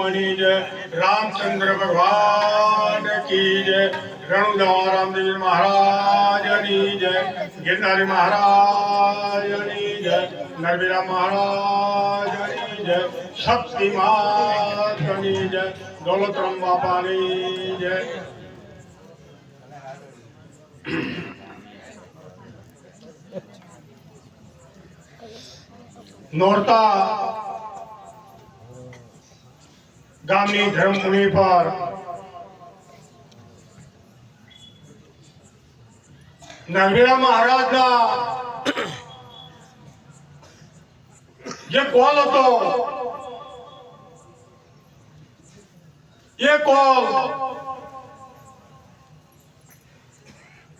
ભગવાનની જય, રામચંદ્ર ભગવાન કી જય, રણુજા રામદેવ મહારાજની જય, ગિરનારી મહારાજની જય, નરબીરા મહારાજની જય, શક્તિ માતની જય, દોલતરામ બાપાની જય. નોરતા ગામની ધર્મભૂમિ પર નરબીરા મહારાજના જે કોલ હતો એ કોલ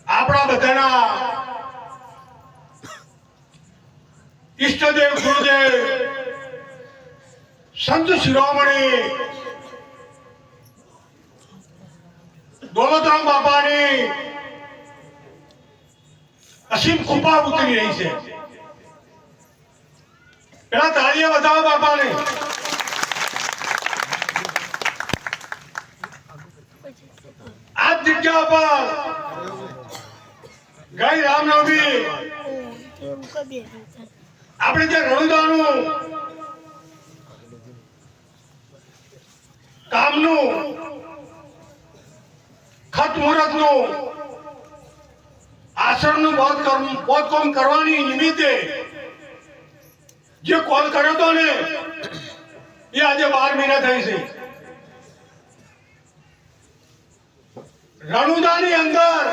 આપણા બધાના ઈષ્ટદેવ ગુરુદેવ સંત શિરોમણી દોલતરામ બાપાની અસીમ કૃપા ઉતરી રહી છે. પેલા તાળીએ બતાવો બાપાને. આ જગ્યા પર ગઈ રામનવમી આપણે જે રણુદાનું કામનું ખત મુહૂર્તનું આશ્રમનું બોધકામ કરવાની નિમિત્તે જે કોલ કર્યો હતો ને એ આજે 12 મહિના થઈ છે. રણુદાની અંદર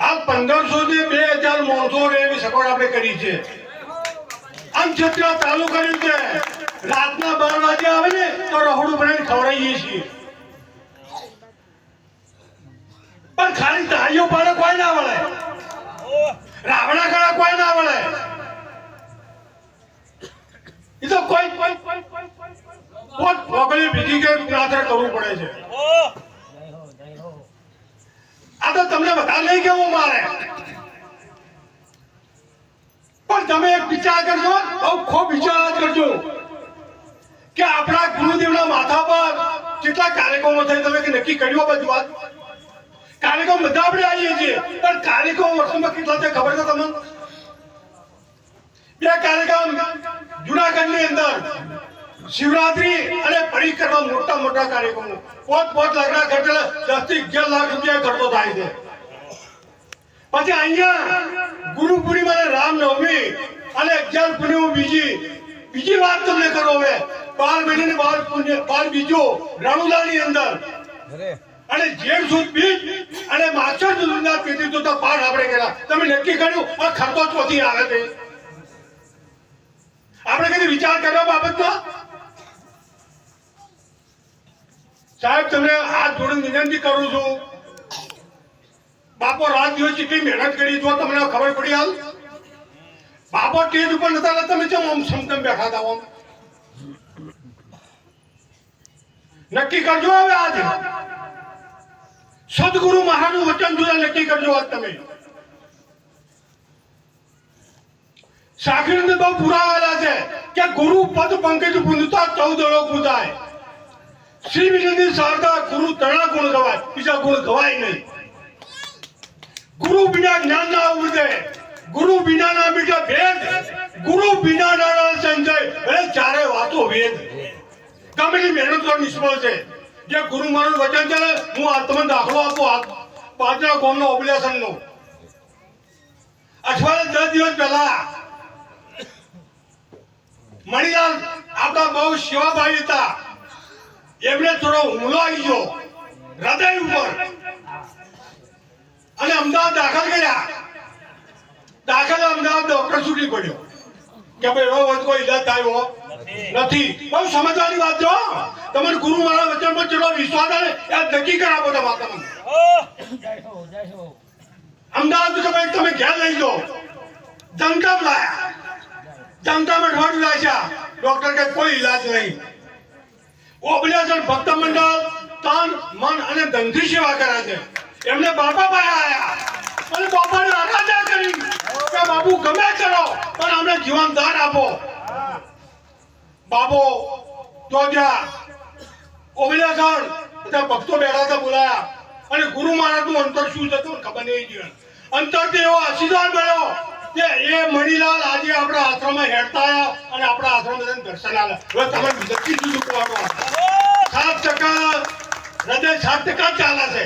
આ 1500 થી 2000 માણસો એવી સગવડ આપણે કરી છે. આમ છતાં ચાલુ કર્યું છે. રાતના 12 વાગે આવે ને તો રહોડું બનાવીને ખવડાવીએ છીએ. પણ ખાલી તાળીઓ પાડે કોઈ ના વળે, રાવણા કળા કોઈ ના વળે. એ તો કોઈ ભોગળી બીજી કે પ્રાર્થના કરવું પડે છે. આ તો તમને બધા નહીં કેવું મારે, પણ તમે એક વિચાર કરજો, બહુ ખૂબ વિચાર કરજો કે આપણા ગુરુદેવના માથા પર કેટલા કાર્યક્રમો થાય. તમે નક્કી કર્યું બધી વાત? કાર્યક્રમ બધા આપણે આવીએ છીએ, પણ કાર્યક્રમ વર્ષોમાં કેટલા છે ખબર છે તમને? 2 કાર્યક્રમ જુનાગઢની અંદર શિવરાત્રી અને પરિક્રમા, મોટા મોટા કાર્યક્રમો 5 લાખના ખર્ચે 10 થી 11 લાખ રૂપિયા ખર્ચો થાય છે. પછી અહીંયા ગુરુ પૂર્ણિમા અને રામનવમી અને 11 પૂર્ણિમા બીજી વાત તમને કરો. હવે 12 મહિનાની 12 બીજો રણુદાની અંદર અને જેઠ સુદ બીજ અને માછર સુદના તિથિ તો પાઠ આપણે કર્યા. તમે નક્કી કર્યું આ ખર્ચો ચોથી આવે છે? આપણે કદી વિચાર કર્યો બાબતમાં? સાહેબ તમને હાથ જોડીને વિનંતી કરું છું, બાપો રાત દિવસ કેટલી મહેનત કરી તો તમને ખબર પડી. હાલ બાપો સ્ટેજ ઉપર નતા, તમે કેમ આમ સમતમ બેઠા હતા? આમ નક્કી કરજો. હવે આજે સદગુરુ મહારાજનું વચન જોયા નક્કી કરજો. આજ તમે સાખીને બહુ પુરાવેલા છે કે ગુરુ પદ પંકજ પૂંજતા 14 લોક પૂજાય. શ્રી વિજયની શારદા ગુરુ તણા ગુણ ગવાય, બીજા ગુણ ગવાય નહીં. ગુરુ બિના જ્ઞાન ના ઉદે, ગુરુ બિના ના બીજા ભેદ, ગુરુ બિના ના સંજય. ભલે ચારે વાતો વેદ. ગમે તે મહેનત તો નિષ્ફળ છે. જે ગુરુ મારું વચન છે, હું આ તમને દાખલો આપું. પાટણા ગામનો ઓબ્લેશન નો અઠવાડિયે 10 દિવસ પહેલા મણિલાલ આપણા બહુ સેવાભાવી હતા, એમને થોડો હુમલો આવી ગયો હૃદય ઉપર અને અમદાવાદ દાખલ કર્યા. દાખલ અમદાવાદ ડોક્ટર છૂટી પડ્યો કે ભાઈ એવો કોઈ ઈલાજ થાય નથી. બહુ સમજવાની વાત જો. તમારે ગુરુ મારા વચન પર ચલો વિશ્વાસ આવે યાદ નક્કી કરાવો. તમારે અમદાવાદ કે ભાઈ તમે ઘેર લઈ જાઓ. જનતા લાયા, જનતામાં અઠવાડિયું લાગ્યા. ડોક્ટર કે કોઈ ઈલાજ નહીં. ઓબ્લેશન ભક્ત મંડળ તન મન અને ધનથી સેવા કરે છે. એમને બાપા પાસે આયા અને બાપાને આરાધના કરી કે બાપુ ગમે કરો પણ અમને જીવનદાન આપો. બાપો તો જ્યાં ઓબલાસણ બધા ભક્તો બેઠા હતા બોલાયા અને ગુરુ મહારાજનું અંતર શું થતું ખબર નહીં ગયું અંતરથી એવો આશીર્વાદ મળ્યો કે એ મણિલાલ આજે આપણા આશ્રમમાં હેડતા આવ્યા અને આપણા આશ્રમ બધાને દર્શન આવ્યા હવે તમે નક્કી જુદું કહેવાનું 7% હૃદય 7% ચાલે છે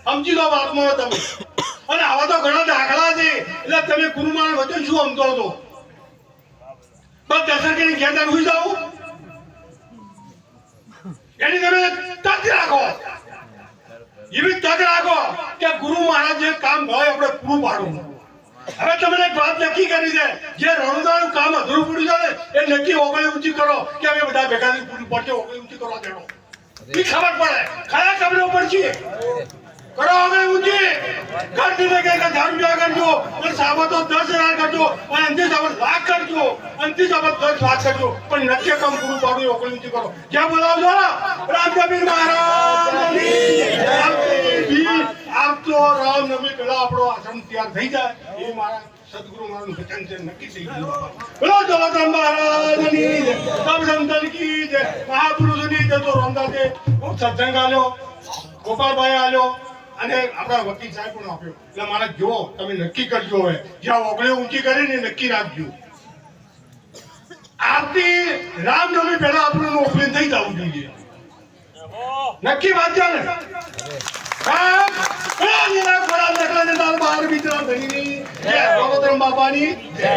સમજી લો વાતમાં તમે અને આવા તો ઘણા દાખલા છે એટલે તમે ગુરુ મહારાજ વચન શું સમજો છો બસ દર્શન કરીને ઘેર હોઈ જાવ એની તમે તક રાખો એવી તક રાખો કે ગુરુ મહારાજ જે કામ હોય આપણે પૂરું પાડવું હવે તમને એક વાત નક્કી કરી છે જે રણુદાનું કામ અધૂરું પડ્યું છે ને એ નક્કી ઓગળી ઊંચી કરો કે અમે બધા ભેગા થઈ પૂરું પડશે ઓગળી ઊંચી કરવા દેડો એ ખબર પડે ખરા ખબર પડશે કરો ઓગળી ઊંચી ઘર દીધે કે 1000 રૂપિયા કરજો અને સાબતો 10,000 કરજો અને અંતિમ સાબત લાખ કરજો અંતિમ સાબત 10 લાખ કરજો પણ નક્કી કામ પૂરું પાડવું ઓગળી ઊંચી કરો જ્યાં બોલાવજો રામકબીર મહારાજ આપ તો રામનવમી પહેલા આપણો આશ્રમ તૈયાર થઈ જાય એ મારા સદગુરુ મારું વચન છે નક્કી થઈ ગયું બોલો જલારામ મહારાજની જય સબ સંતન કી જય મહાપુરુષની જય તો રામદાસે ખૂબ સત્સંગ આલ્યો ગોપાલભાઈ આલ્યો અને આપણા વકીલ સાહેબ પણ આપ્યો એટલે મારા જો તમે નક્કી કરજો હવે જ્યાં ઓગળી ઊંચી કરીને નક્કી રાખજો આરતી રામનવમી પહેલા આપણું ઓપનિંગ થઈ જવું જોઈએ નક્કી વાત છે ને બાપાની જય